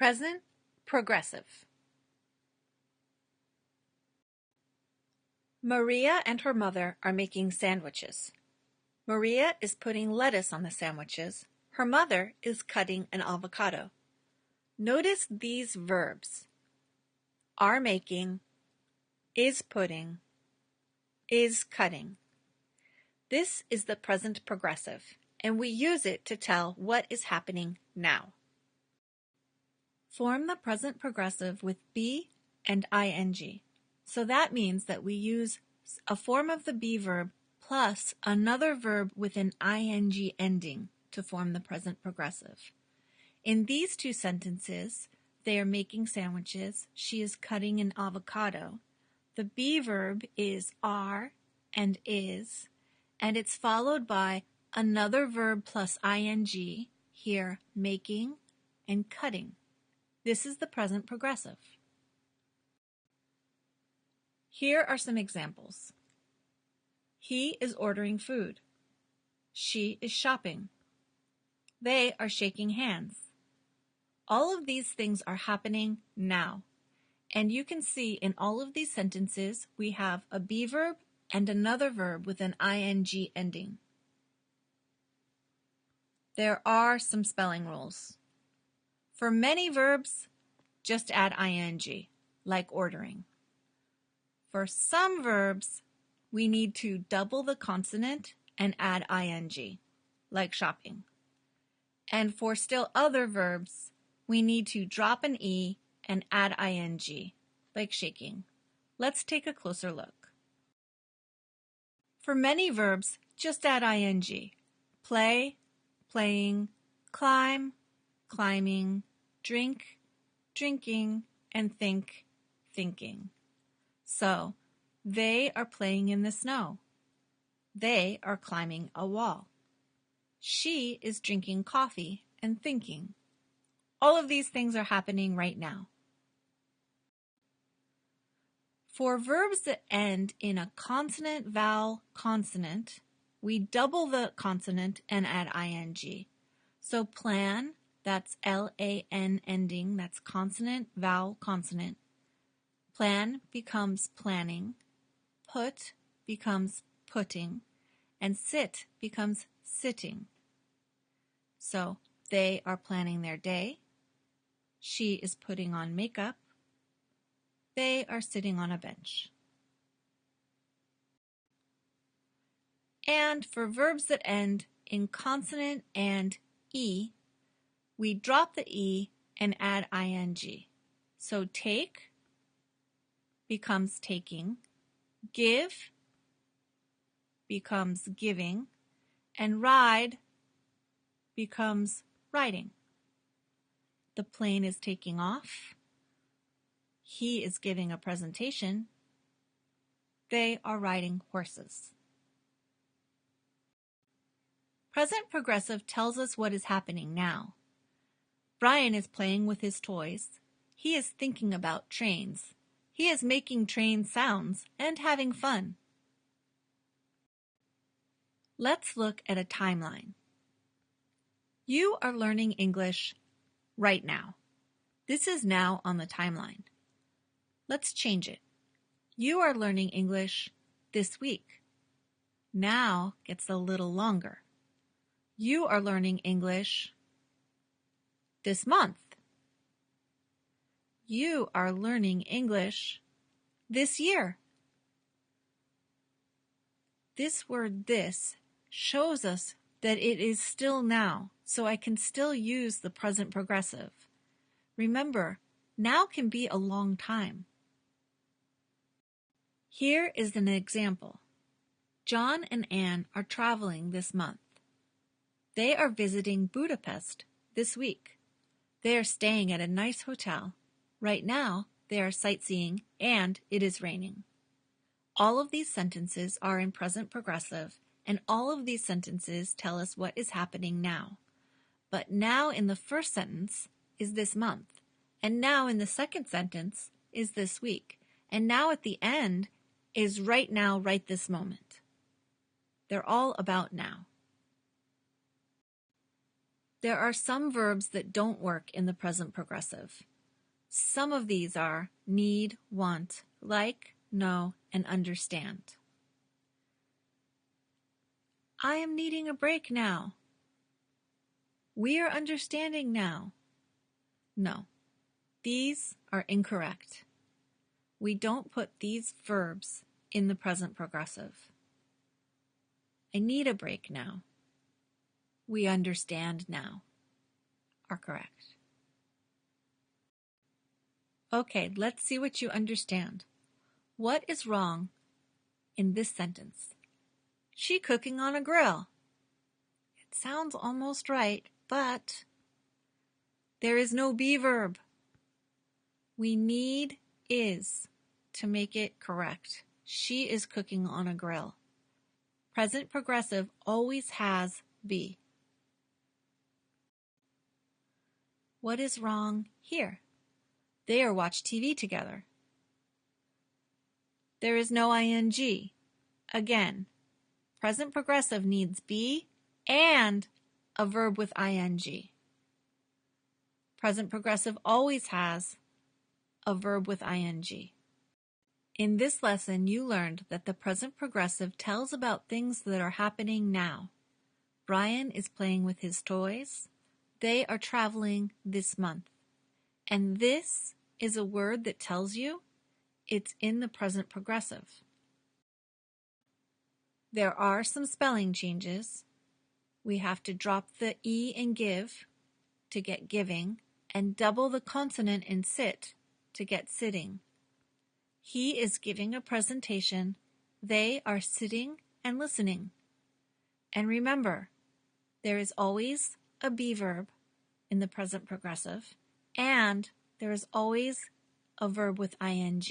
Present progressive. Maria and her mother are making sandwiches. Maria is putting lettuce on the sandwiches. Her mother is cutting an avocado. Notice these verbs: are making, is putting, is cutting. This is the present progressive, and we use it to tell what is happening now. Form the present progressive with be and ing. So that means that we use a form of the be verb plus another verb with an ing ending to form the present progressive. In these two sentences, they are making sandwiches. She is cutting an avocado. The be verb is are and is, and it's followed by another verb plus ing, here making and cutting. This is the present progressive. Here are some examples. He is ordering food. She is shopping. They are shaking hands. All of these things are happening now. And you can see in all of these sentences, we have a be verb and another verb with an ing ending. There are some spelling rules. For many verbs, just add ing, like ordering. For some verbs, we need to double the consonant and add ing, like shopping. And for still other verbs, we need to drop an e and add ing, like shaking. Let's take a closer look. For many verbs, just add ing. Play, playing, climb, climbing, drink, drinking, and think, thinking. So, they are playing in the snow. They are climbing a wall. She is drinking coffee and thinking. All of these things are happening right now. For verbs that end in a consonant, vowel, consonant, we double the consonant and add ing. So plan, that's L-A-N ending, that's consonant, vowel, consonant. Plan becomes planning, put becomes putting, and sit becomes sitting. So they are planning their day. She is putting on makeup. They are sitting on a bench. And for verbs that end in consonant and e, we drop the e and add ing. So take becomes taking, give becomes giving, and ride becomes riding. The plane is taking off. He is giving a presentation. They are riding horses. Present progressive tells us what is happening now. Brian is playing with his toys. He is thinking about trains. He is making train sounds and having fun. Let's look at a timeline. You are learning English right now. This is now on the timeline. Let's change it. You are learning English this week. Now gets a little longer. You are learning English this month. You are learning English this year. This word this shows us that it is still now, so I can still use the present progressive. Remember, now can be a long time. Here is an example. John and Anne are traveling this month. They are visiting Budapest this week. They are staying at a nice hotel. Right now, they are sightseeing and it is raining. All of these sentences are in present progressive, and all of these sentences tell us what is happening now. But now in the first sentence is this month, and now in the second sentence is this week, and now at the end is right now, right this moment. They're all about now. There are some verbs that don't work in the present progressive. Some of these are need, want, like, know, and understand. I am needing a break now. We are understanding now. No, these are incorrect. We don't put these verbs in the present progressive. I need a break now. We understand now are correct. Okay, let's see what you understand. What is wrong in this sentence? She cooking on a grill. It sounds almost right, but there is no be verb. We need is to make it correct. She is cooking on a grill. Present progressive always has be. What is wrong here? They are watch TV together. There is no ing. Again, present progressive needs be and a verb with ing. Present progressive always has a verb with ing. In this lesson, you learned that the present progressive tells about things that are happening now. Brian is playing with his toys. They are traveling this month. And this is a word that tells you it's in the present progressive. There are some spelling changes. We have to drop the E in give to get giving and double the consonant in sit to get sitting. He is giving a presentation. They are sitting and listening. And remember, there is always a be verb in the present progressive, and there is always a verb with ing.